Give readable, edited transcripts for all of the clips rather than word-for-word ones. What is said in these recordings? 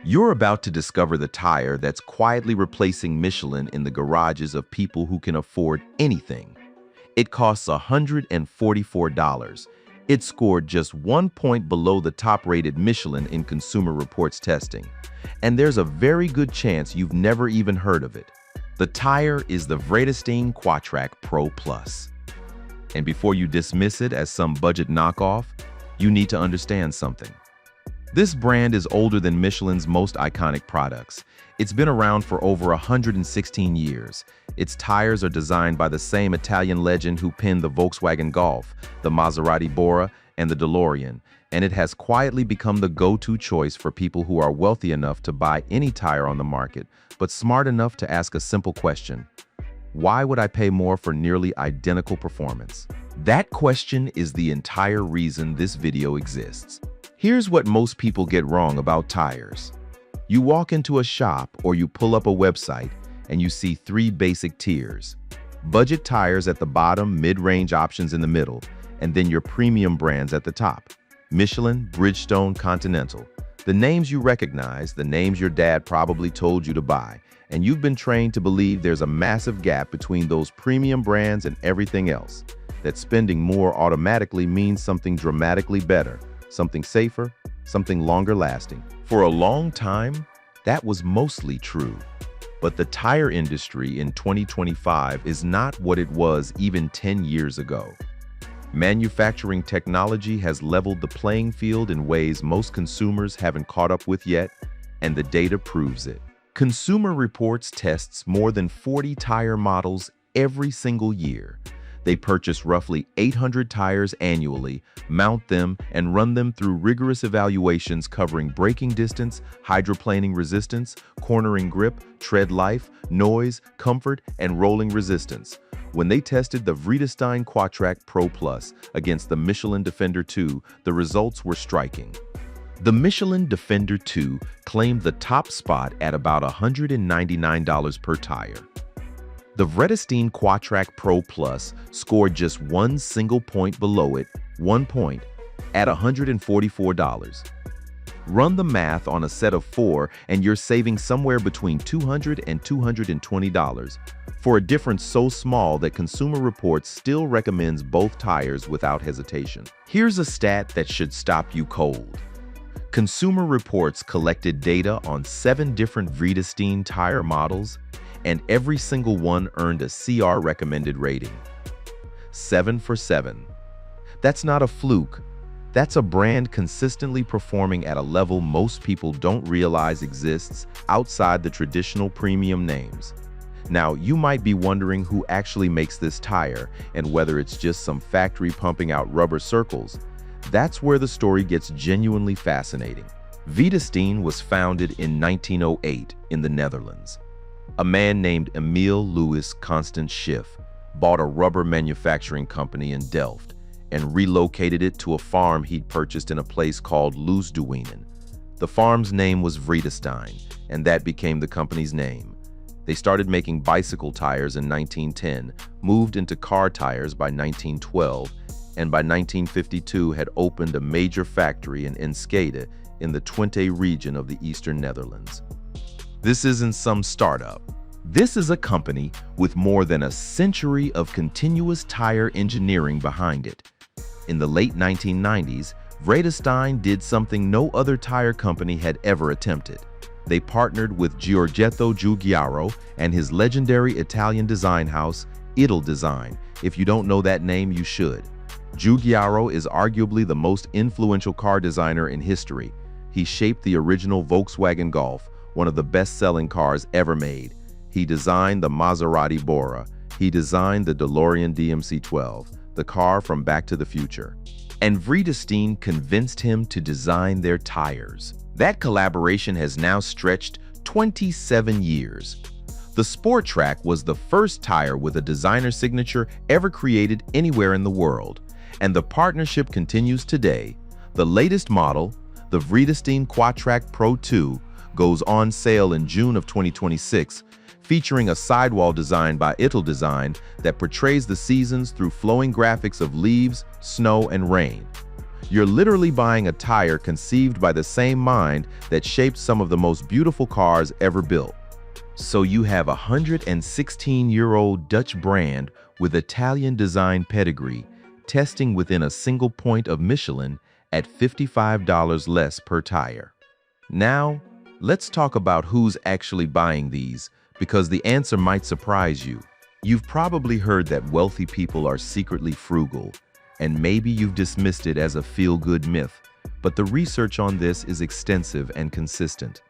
You're about to discover the tire that's quietly replacing Michelin in the garages of people who can afford anything. It costs $144. It scored just 1 point below the top-rated Michelin in Consumer Reports testing. And there's a very good chance you've never even heard of it. The tire is the Vredestein Quatrac Pro Plus. And before you dismiss it as some budget knockoff, you need to understand something. This brand is older than Michelin's most iconic products. It's been around for over 116 years. Its tires are designed by the same Italian legend who penned the Volkswagen Golf, the Maserati Bora, and the DeLorean, and it has quietly become the go-to choice for people who are wealthy enough to buy any tire on the market, but smart enough to ask a simple question: why would I pay more for nearly identical performance? That question is the entire reason this video exists. Here's what most people get wrong about tires. You walk into a shop or you pull up a website and you see three basic tiers. Budget tires at the bottom, mid-range options in the middle, and then your premium brands at the top. Michelin, Bridgestone, Continental. The names you recognize, the names your dad probably told you to buy, and you've been trained to believe there's a massive gap between those premium brands and everything else. That spending more automatically means something dramatically better, something safer, something longer lasting. For a long time, that was mostly true. But the tire industry in 2025 is not what it was even 10 years ago. Manufacturing technology has leveled the playing field in ways most consumers haven't caught up with yet, and the data proves it. Consumer Reports tests more than 40 tire models every single year. They purchase roughly 800 tires annually, mount them, and run them through rigorous evaluations covering braking distance, hydroplaning resistance, cornering grip, tread life, noise, comfort, and rolling resistance. When they tested the Vredestein Quatrac Pro Plus against the Michelin Defender 2, the results were striking. The Michelin Defender 2 claimed the top spot at about $199 per tire. The Vredestein Quatrac Pro Plus scored just one single point below it, 1 point, at $144. Run the math on a set of 4 and you're saving somewhere between $200 and $220 for a difference so small that Consumer Reports still recommends both tires without hesitation. Here's a stat that should stop you cold. Consumer Reports collected data on 7 different Vredestein tire models, and every single one earned a CR recommended rating. 7 for 7. That's not a fluke. That's a brand consistently performing at a level most people don't realize exists outside the traditional premium names. Now, you might be wondering who actually makes this tire and whether it's just some factory pumping out rubber circles. That's where the story gets genuinely fascinating. Vredestein was founded in 1908 in the Netherlands. A man named Emil Louis Constant Schiff bought a rubber manufacturing company in Delft and relocated it to a farm he'd purchased in a place called Leusduinen. The farm's name was Vredestein, and that became the company's name. They started making bicycle tires in 1910, moved into car tires by 1912, and by 1952 had opened a major factory in Enschede in the Twente region of the eastern Netherlands. This isn't some startup. This is a company with more than a century of continuous tire engineering behind it. In the late 1990s, Vredestein did something no other tire company had ever attempted. They partnered with Giorgetto Giugiaro and his legendary Italian design house, Italdesign. If you don't know that name, you should. Giugiaro is arguably the most influential car designer in history. He shaped the original Volkswagen Golf, one of the best-selling cars ever made. He designed the Maserati Bora. He designed the DeLorean DMC-12, the car from Back to the Future. And Vredestein convinced him to design their tires. That collaboration has now stretched 27 years. The Sport Track was the first tire with a designer signature ever created anywhere in the world. And the partnership continues today. The latest model, the Vredestein Quatrac Pro 2, goes on sale in June of 2026, featuring a sidewall design by Italdesign that portrays the seasons through flowing graphics of leaves, snow, and rain. You're literally buying a tire conceived by the same mind that shaped some of the most beautiful cars ever built. So you have a 116-year-old Dutch brand with Italian design pedigree, testing within a single point of Michelin at $55 less per tire. Now, let's talk about who's actually buying these, because the answer might surprise you. You've probably heard that wealthy people are secretly frugal, and maybe you've dismissed it as a feel-good myth, but the research on this is extensive and consistent.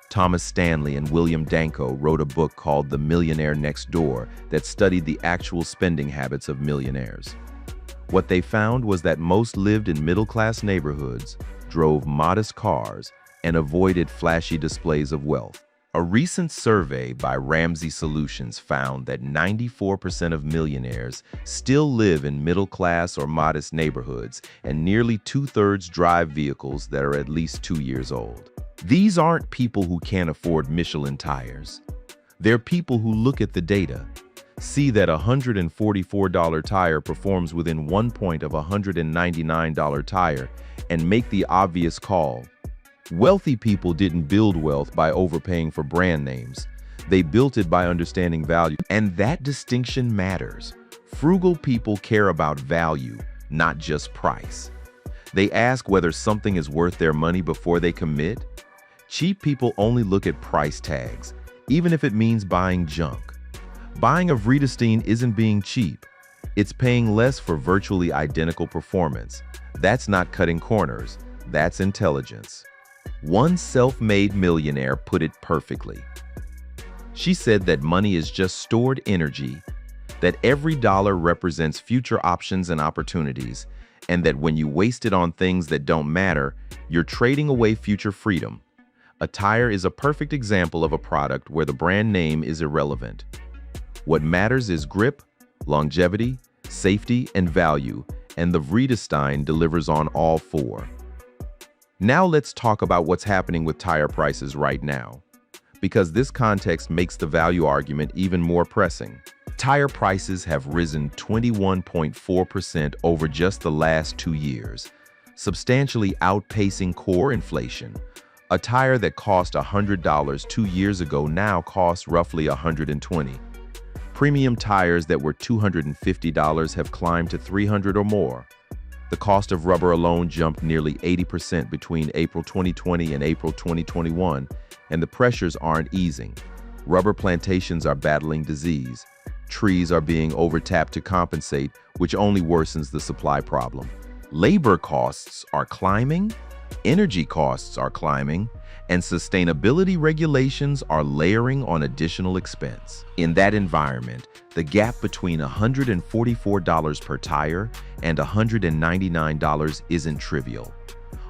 Thomas Stanley and William Danko wrote a book called The Millionaire Next Door that studied the actual spending habits of millionaires. What they found was that most lived in middle-class neighborhoods, drove modest cars, and avoided flashy displays of wealth. A recent survey by Ramsey Solutions found that 94% of millionaires still live in middle-class or modest neighborhoods, and nearly two-thirds drive vehicles that are at least 2 years old. These aren't people who can't afford Michelin tires. They're people who look at the data, see that a $144 tire performs within 1 point of a $199 tire, and make the obvious call. Wealthy people didn't build wealth by overpaying for brand names. They built it by understanding value, and that distinction matters. Frugal people care about value, not just price. They ask whether something is worth their money before they commit. Cheap people only look at price tags, even if it means buying junk. Buying a Vredestein isn't being cheap. It's paying less for virtually identical performance. That's not cutting corners. That's intelligence. One self-made millionaire put it perfectly. She said that money is just stored energy, that every dollar represents future options and opportunities, and that when you waste it on things that don't matter, you're trading away future freedom. A tire is a perfect example of a product where the brand name is irrelevant. What matters is grip, longevity, safety, and value, and the Vredestein delivers on all four. Now let's talk about what's happening with tire prices right now, because this context makes the value argument even more pressing. Tire prices have risen 21.4% over just the last 2 years, substantially outpacing core inflation. A tire that cost $100 2 years ago now costs roughly $120. Premium tires that were $250 have climbed to $300 or more. The cost of rubber alone jumped nearly 80% between April 2020 and April 2021, and the pressures aren't easing. Rubber plantations are battling disease. Trees are being overtapped to compensate, which only worsens the supply problem. Labor costs are climbing, energy costs are climbing, and sustainability regulations are layering on additional expense. In that environment, the gap between $144 per tire and $199 isn't trivial.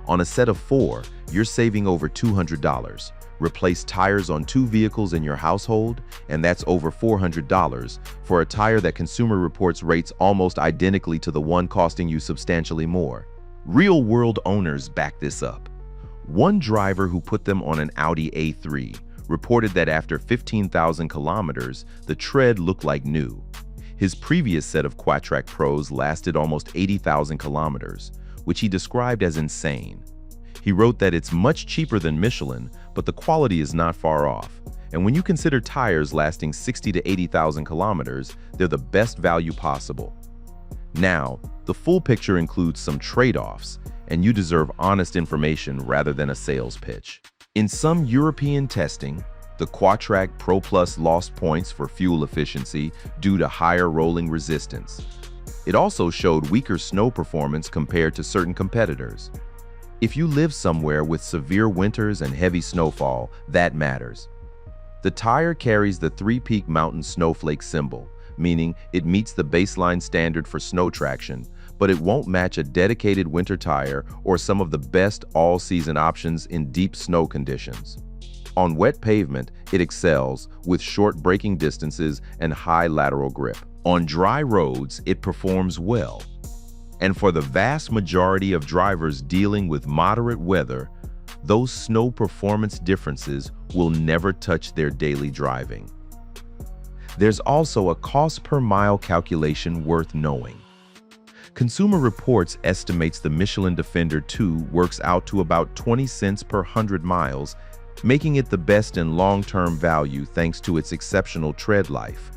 On a set of 4, you're saving over $200. Replace tires on 2 vehicles in your household, and that's over $400 for a tire that Consumer Reports rates almost identically to the one costing you substantially more. Real-world owners back this up. One driver who put them on an Audi A3 reported that after 15,000 kilometers, the tread looked like new. His previous set of Quattro Pros lasted almost 80,000 kilometers, which he described as insane. He wrote that it's much cheaper than Michelin, but the quality is not far off. And when you consider tires lasting 60 to 80,000 kilometers, they're the best value possible. Now, the full picture includes some trade-offs, and you deserve honest information rather than a sales pitch. In some European testing, the Quattro Pro Plus lost points for fuel efficiency due to higher rolling resistance. It also showed weaker snow performance compared to certain competitors. If you live somewhere with severe winters and heavy snowfall, that matters. The tire carries the 3-peak mountain snowflake symbol, meaning it meets the baseline standard for snow traction, but it won't match a dedicated winter tire or some of the best all-season options in deep snow conditions. On wet pavement, it excels with short braking distances and high lateral grip. On dry roads, it performs well. And for the vast majority of drivers dealing with moderate weather, those snow performance differences will never touch their daily driving. There's also a cost per mile calculation worth knowing. Consumer Reports estimates the Michelin Defender 2 works out to about 20 cents per 100 miles, making it the best in long-term value thanks to its exceptional tread life.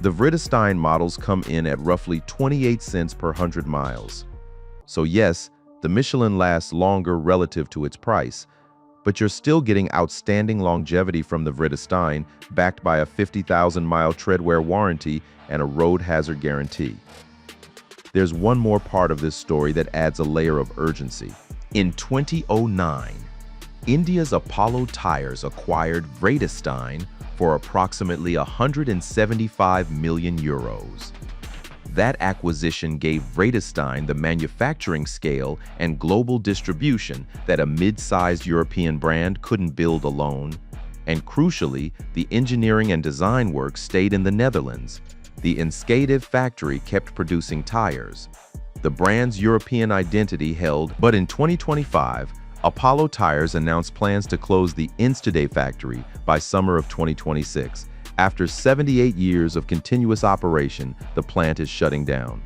The Vredestein models come in at roughly 28 cents per 100 miles. So yes, the Michelin lasts longer relative to its price, but you're still getting outstanding longevity from the Vredestein, backed by a 50,000-mile treadwear warranty and a road hazard guarantee. There's one more part of this story that adds a layer of urgency. In 2009, India's Apollo Tyres acquired Vredestein for approximately 175 million euros. That acquisition gave Vredestein the manufacturing scale and global distribution that a mid-sized European brand couldn't build alone. And crucially, the engineering and design work stayed in the Netherlands. The Enschede factory kept producing tires. The brand's European identity held, but in 2025, Apollo Tyres announced plans to close the Enschede factory by summer of 2026. After 78 years of continuous operation, the plant is shutting down.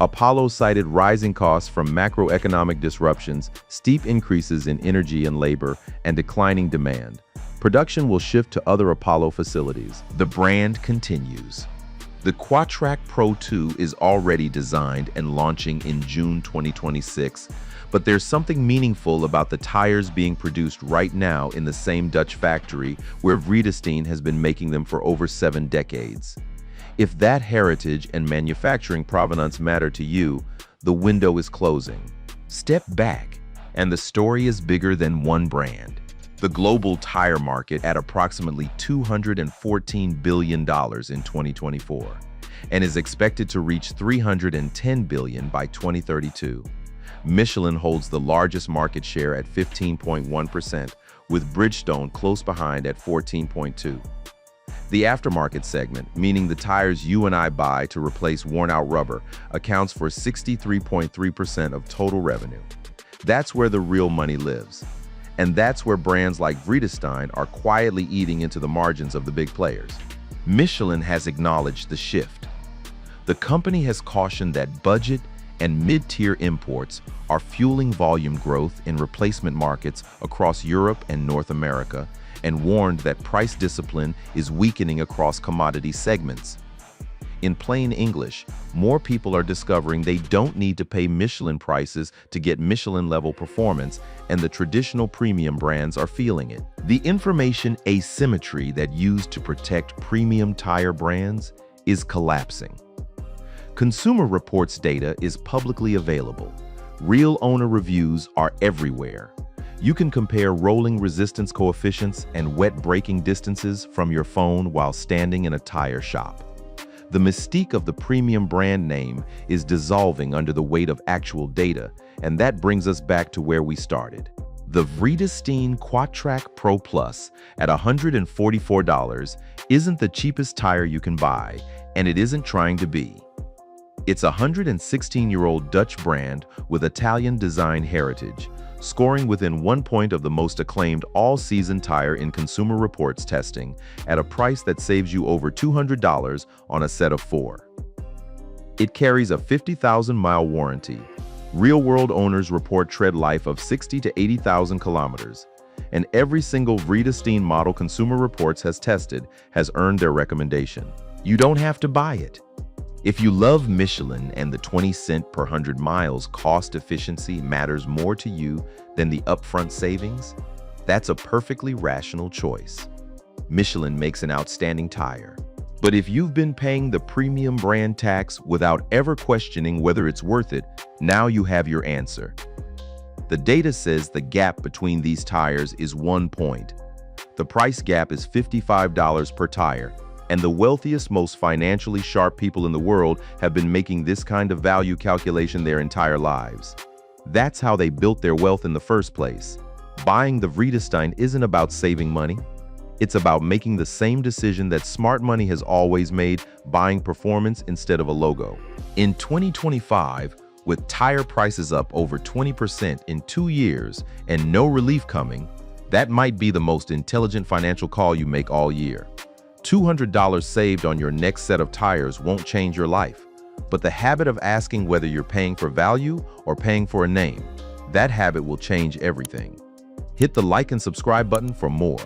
Apollo cited rising costs from macroeconomic disruptions, steep increases in energy and labor, and declining demand. Production will shift to other Apollo facilities. The brand continues. The Quatrac Pro 2 is already designed and launching in June 2026, but there's something meaningful about the tires being produced right now in the same Dutch factory where Vredestein has been making them for over 7 decades. If that heritage and manufacturing provenance matter to you, the window is closing. Step back, and the story is bigger than one brand. The global tire market at approximately $214 billion in 2024 and is expected to reach $310 billion by 2032. Michelin holds the largest market share at 15.1%, with Bridgestone close behind at 14.2%. The aftermarket segment, meaning the tires you and I buy to replace worn-out rubber, accounts for 63.3% of total revenue. That's where the real money lives. And that's where brands like Vredestein are quietly eating into the margins of the big players. Michelin has acknowledged the shift. The company has cautioned that budget and mid-tier imports are fueling volume growth in replacement markets across Europe and North America, and warned that price discipline is weakening across commodity segments. In plain English, more people are discovering they don't need to pay Michelin prices to get Michelin-level performance, and the traditional premium brands are feeling it. The information asymmetry that used to protect premium tire brands is collapsing. Consumer Reports data is publicly available. Real owner reviews are everywhere. You can compare rolling resistance coefficients and wet braking distances from your phone while standing in a tire shop. The mystique of the premium brand name is dissolving under the weight of actual data, and that brings us back to where we started. The Vredestein Quatrac Pro Plus at $144 isn't the cheapest tire you can buy, and it isn't trying to be. It's a 116-year-old Dutch brand with Italian design heritage, scoring within 1 point of the most acclaimed all-season tire in Consumer Reports testing at a price that saves you over $200 on a set of 4. It carries a 50,000-mile warranty. Real-world owners report tread life of 60 to 80,000 kilometers, and every single Vredestein model Consumer Reports has tested has earned their recommendation. You don't have to buy it. If you love Michelin and the 20 cent per 100 miles cost efficiency matters more to you than the upfront savings, that's a perfectly rational choice. Michelin makes an outstanding tire. But if you've been paying the premium brand tax without ever questioning whether it's worth it, now you have your answer. The data says the gap between these tires is 1 point. The price gap is $55 per tire. And the wealthiest, most financially sharp people in the world have been making this kind of value calculation their entire lives. That's how they built their wealth in the first place. Buying the Vredestein isn't about saving money. It's about making the same decision that smart money has always made, buying performance instead of a logo. In 2025, with tire prices up over 20% in 2 years and no relief coming, that might be the most intelligent financial call you make all year. $200 saved on your next set of tires won't change your life, But the habit of asking whether you're paying for value or paying for a name, that habit will change everything. Hit the like and subscribe button for more.